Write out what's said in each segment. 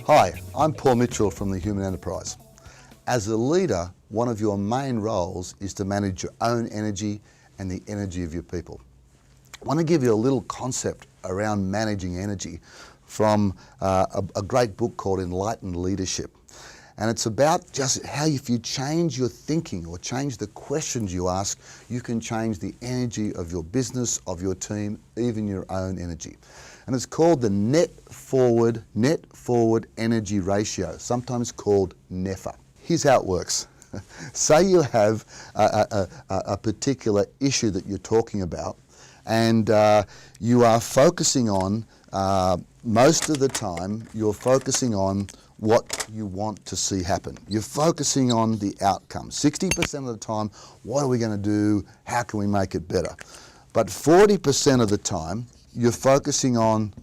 Hi, I'm Paul Mitchell from the Human Enterprise. As a leader, one of your main roles is to manage your own energy and the energy of your people. I want to give you a little concept around managing energy from a great book called Enlightened Leadership. And it's about just how if you change your thinking or change the questions you ask, you can change the energy of your business, of your team, even your own energy. And it's called the net forward energy ratio, sometimes called NEFA. Here's how it works. Say you have a particular issue that you're talking about, and you are focusing on, most of the time, you're focusing on what you want to see happen. You're focusing on the outcome. 60% of the time, what are we going to do? How can we make it better? But 40% of the time, you're focusing on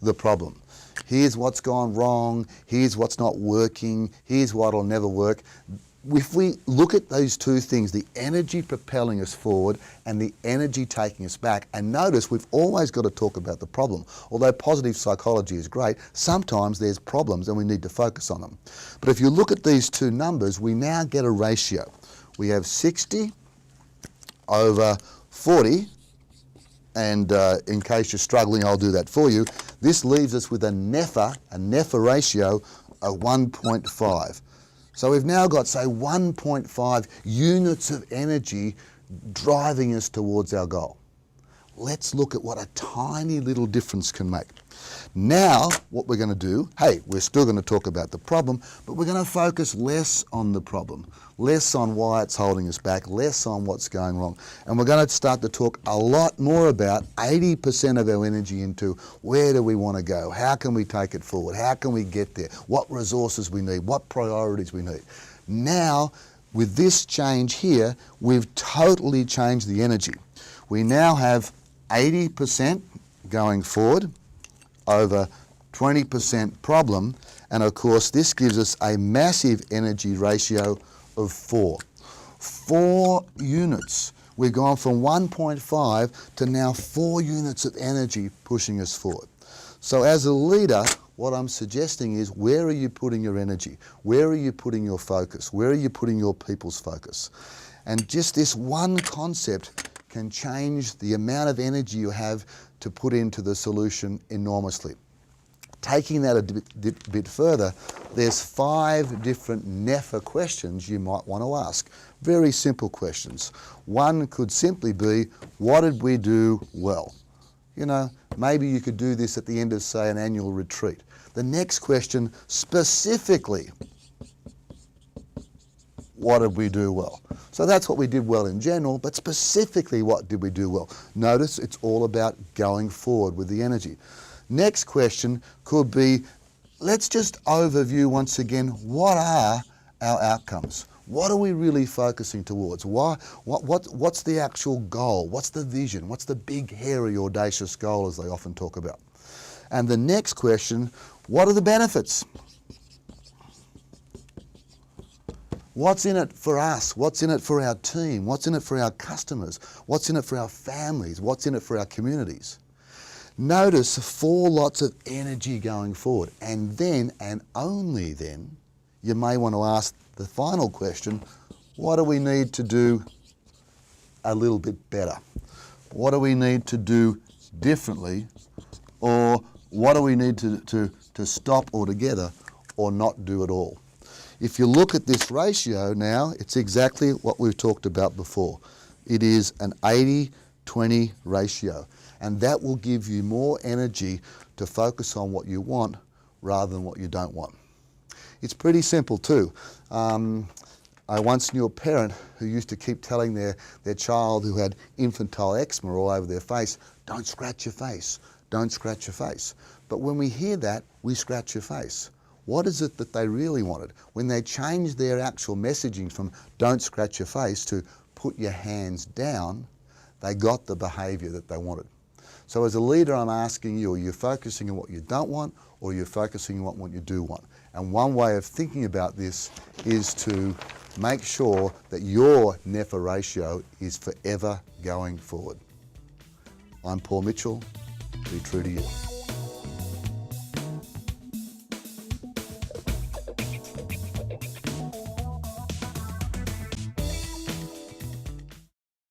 the problem. Here's what's gone wrong. Here's what's not working. Here's what'll never work. If we look at those two things, the energy propelling us forward and the energy taking us back, and notice we've always got to talk about the problem. Although positive psychology is great, sometimes there's problems and we need to focus on them. But if you look at these two numbers, we now get a ratio. We have 60 over 40, and in case you're struggling, I'll do that for you. This leaves us with a NEFA ratio of 1.5. So we've now got, say, 1.5 units of energy driving us towards our goal. Let's look at what a tiny little difference can make. Now, what we're going to do, hey, we're still going to talk about the problem, but we're going to focus less on the problem, less on why it's holding us back, less on what's going wrong. And we're going to start to talk a lot more about 80% of our energy into where do we want to go? How can we take it forward? How can we get there? What resources we need? What priorities we need? Now, with this change here, we've totally changed the energy. We now have 80% going forward over 20% problem, and of course this gives us a massive energy ratio of 4. 4 units. We've gone from 1.5 to now 4 units of energy pushing us forward. So as a leader, what I'm suggesting is, where are you putting your energy? Where are you putting your focus? Where are you putting your people's focus? And just this one concept can change the amount of energy you have to put into the solution enormously. Taking that a bit further, there's 5 different NEFA questions you might want to ask. Very simple questions. One could simply be, what did we do well? You know, maybe you could do this at the end of, say, an annual retreat. The next question, specifically, what did we do well? So that's what we did well in general, but specifically, what did we do well? Notice it's all about going forward with the energy. Next question could be, let's just overview once again, what are our outcomes? What are we really focusing towards? What's the actual goal? What's the vision? What's the big, hairy, audacious goal, as they often talk about? And the next question, what are the benefits? What's in it for us? What's in it for our team? What's in it for our customers? What's in it for our families? What's in it for our communities? Notice 4 lots of energy going forward. And then, and only then, you may want to ask the final question, what do we need to do a little bit better? What do we need to do differently? Or what do we need to stop altogether or not do at all? If you look at this ratio now, it's exactly what we've talked about before. It is an 80-20 ratio, and that will give you more energy to focus on what you want rather than what you don't want. It's pretty simple too. I once knew a parent who used to keep telling their child who had infantile eczema all over their face, don't scratch your face, don't scratch your face. But when we hear that, we scratch your face. What is it that they really wanted? When they changed their actual messaging from don't scratch your face to put your hands down, they got the behaviour that they wanted. So as a leader, I'm asking you, are you focusing on what you don't want, or are you focusing on what you do want? And one way of thinking about this is to make sure that your NEFA ratio is forever going forward. I'm Paul Mitchell. Be true to you.